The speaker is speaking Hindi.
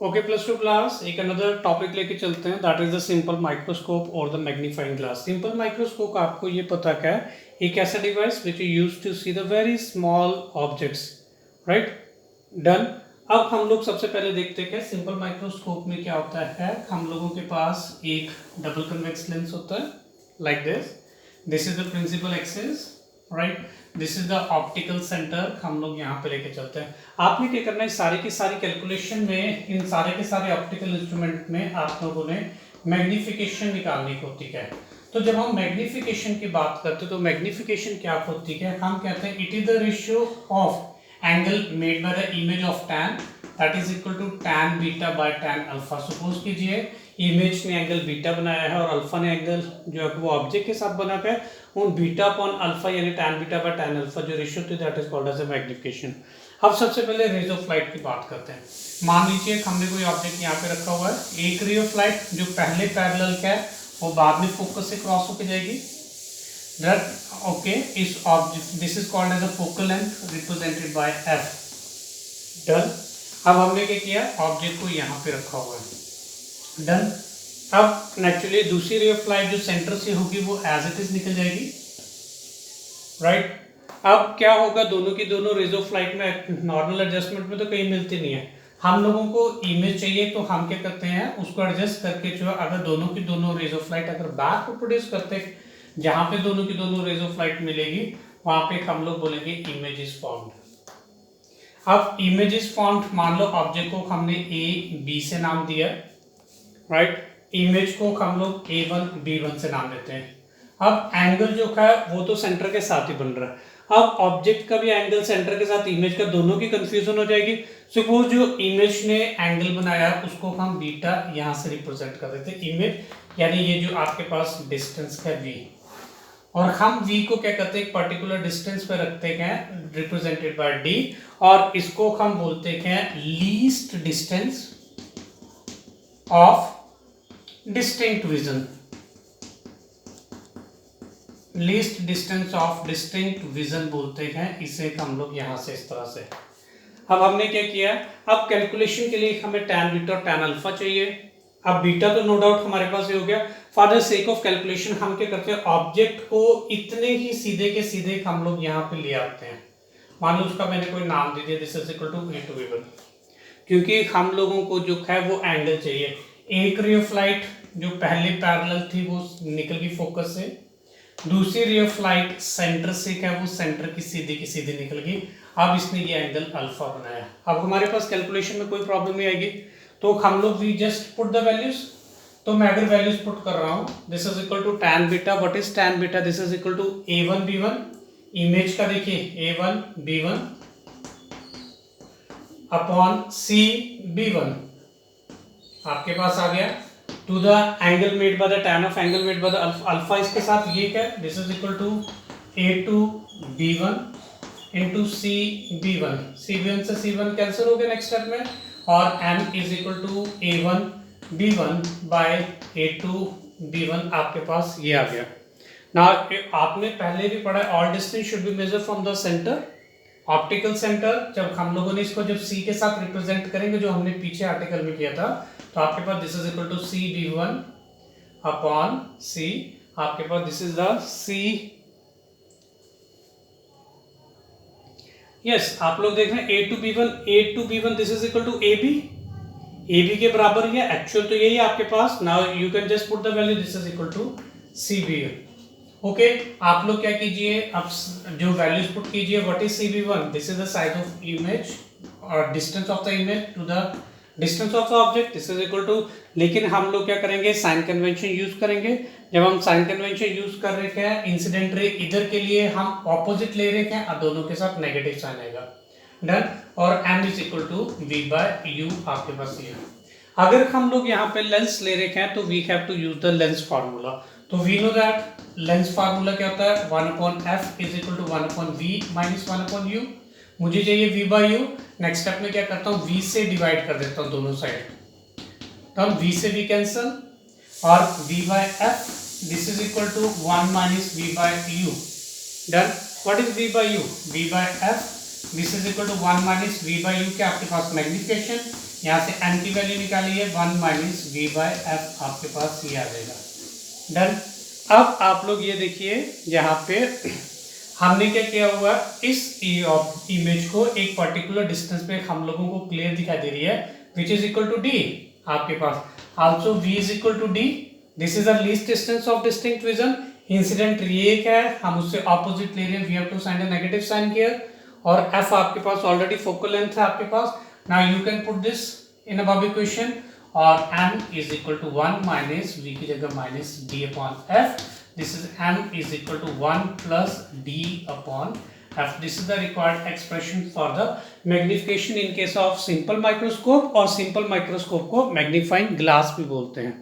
ओके प्लस टू क्लास एक अनदर टॉपिक लेके चलते हैं that is the simple microscope और the magnifying glass. Simple microscope आपको ये पता क्या है, एक ऐसा device which you use to see the very small objects, right. Done. अब हम लोग सबसे पहले देखते हैं सिंपल माइक्रोस्कोप में क्या होता है। हम लोगों के पास एक डबल कन्वेक्स लेंस होता है like this is the principal axis, right. This is the optical centre. हम लोग यहाँ पे लेके चलते हैं। आपने क्या करना है, सारी की सारी कैलकुलेशन में इन सारे के सारे ऑप्टिकल इंस्ट्रूमेंट में आप लोगों ने मैग्निफिकेशन निकालनी होती है। तो जब हम मैग्निफिकेशन की बात करते हैं तो मैग्निफिकेशन क्या होती है, हम कहते हैं it is the ratio of angle made by the image of tan that is equal to tan beta by tan alpha. Suppose कीजिए इमेज ने एंगल बीटा बनाया है और अल्फा ने एंगल जो है वो ऑब्जेक्ट के साथ बना है, उन बीटा अपॉन अल्फा यानी tan beta by tan alpha जो रेशियो होती है that is called as a magnification. अब सबसे पहले रेज ऑफ लाइट की बात करते हैं। मान लीजिए हमने कोई ऑब्जेक्ट यहाँ पे रखा हुआ है, एक रे ऑफ लाइट जो पहले पैरेलल का है वो बाद में फोकस से क्रॉस होकर जाएगी। ओके, इस object this is called as a focal length represented by F. Done. अब हमने क्या किया, ऑब्जेक्ट को यहाँ पे रखा हुआ है। डन। अब नेचुरली दूसरी रे ऑफ लाइट जो सेंटर से होगी वो एज इट इज निकल जाएगी, राइट। अब क्या होगा, दोनों की दोनों रेज ऑफ लाइट में नॉर्मल एडजस्टमेंट में तो कहीं मिलती नहीं है। हम लोगों को इमेज चाहिए तो हम क्या करते हैं, उसको एडजस्ट करके जो अगर दोनों की दोनों रेज ऑफ लाइट अगर बैक को प्रोड्यूस करते हैं, जहां पे दोनों की दोनों रेज ऑफ लाइट मिलेगी वहां पे हम लोग बोलेंगे इमेज इज फॉर्म्ड। अब इमेज इज फॉर्म्ड, मान लो ऑब्जेक्ट को हमने ए बी से नाम दिया, राइट। इमेज को हम लोग A1 B1 से नाम देते हैं। अब एंगल जो है वो तो सेंटर के साथ ही बन रहा है। अब ऑब्जेक्ट का भी एंगल सेंटर के साथ इमेज का दोनों की कंफ्यूजन हो जाएगी। सपोज जो इमेज ने एंगल बनाया उसको हम बीटा यहाँ से रिप्रेजेंट कर देते हैं, इमेज यानी ये जो आपके पास डिस्टेंस है V, और हम V को क्या करते हैं, एक पर्टिकुलर डिस्टेंस पे रखते हैं रिप्रेजेंटेड बाय D, और इसको हम बोलते हैं least distance of distinct vision. Least distance of distinct vision बोलते हैं इसे हम लोग यहां से इस तरह से। अब हमने क्या किया, अब कैलकुलेशन के लिए हमें टैन बीटा और टैन अल्फा चाहिए। अब बीटा तो नो डाउट हमारे पास ये हो गया। For the sake of calculation हम क्या करते हैं, ऑब्जेक्ट को इतने ही सीधे के सीधे हम लोग यहाँ पे ले आते हैं। मान लो उसका मैंने कोई नाम दे दिया, this is equal to A two B1, क्योंकि हम लोगों को जो है वो एंगल चाहिए। एक रे ऑफ लाइट जो पहले पैरेलल थी वो निकल गई फोकस से, दूसरी रे ऑफ लाइट सेंटर से क्या वो सेंटर की सीधी निकल गई। अब इसने ये एंगल अल्फा बनाया। अब हमारे पास कैलकुलेशन में कोई प्रॉब्लम नहीं आएगी, तो हम लोग we just put the values. तो मैं अगर वैल्यूज पुट कर रहा हूं, this is equal to tan beta, what is tan beta, this is equal to A1 B1, image का देखिए A1 B1 upon C B1 आपके पास आ गया, to the angle made by the tan of angle made by the alpha, इसके साथ ये क्या, this is equal to A2 B1 into C B1। C1 से C1 कैंसिल हो गया नेक्स्ट स्टेप में, और M is equal to A1 B1 by A2 B1 आपके पास ये आ गया। ना आपने पहले भी पढ़ा, all distance should be measure from the centre, optical centre. जब हम लोगों ने इसको जब C के साथ रिप्रेजेंट करेंगे जो हमने पीछे आर्टिकल में किया था, तो आपके पास this is equal to C B1 upon C, आपके पास this is the C। Yes, आप लोग देख रहे हैं A2 B1 this is equal to AB के बराबर ही है, एक्चुअल तो यही है आपके पास। Now you can just put the value, this is equal to C B1। Okay, आप लोग क्या कीजिए, अब जो वैल्यूज पुट कीजिए, what is C B1, this is the size of image और distance of the image to the distance of the object, this is equal to, लेकिन हम लोग क्या करेंगे, साइन कन्वेंशन यूज करेंगे। जब हम साइन कन्वेंशन यूज कर रहे हैं, इंसिडेंट रे इधर के लिए हम ऑपोजिट ले रहे हैं और दोनों के साथ नेगेटिव साइन आएगा। डन। और m is equal to V by U आपके पास ये। अगर हम लोग यहाँ पे लेंस ले रहे हैं तो we have to use the lens formula. तो we know that lens formula क्या होता है, 1/f is equal to 1/v minus 1/u। मुझे चाहिए V by U, next step में क्या करता हूँ, V से डिवाइड कर देता हूँ दोनों साइड, तो हम V से V कैंसल, और V by f this is equal to 1 minus V by U। Done. What is V by U, V by f this is equal to 1 minus V by U के आपके पास मैग्निफिकेशन, यहाँ से n की वैल्यू निकालिए 1 माइनस वी बाय एफ, आपके पास ये आ जाएगा। डन। अब आप लोग ये देखिए यहाँ पे हमने क्या किया हुआ, इस इमेज को एक पर्टिकुलर डिस्टेंस पे हम लोगों को क्लियर दिखाई दे रही है, which is equal to D आपके पास। Also v is equal to D, this is the least distance of distinct vision. Incident ray एक है, हम उससे ऑपोजिट ले रहे हैं, we have to sign the negative sign here. और f आपके पास ऑलरेडी फोकल लेंथ है आपके पास। Now you can put this in above equation, और m is equal to 1 minus v की जगह minus d upon f। This is m is equal to 1 plus d upon f. This is the required expression for the magnification in case of simple microscope, और simple microscope को magnifying glass भी बोलते हैं।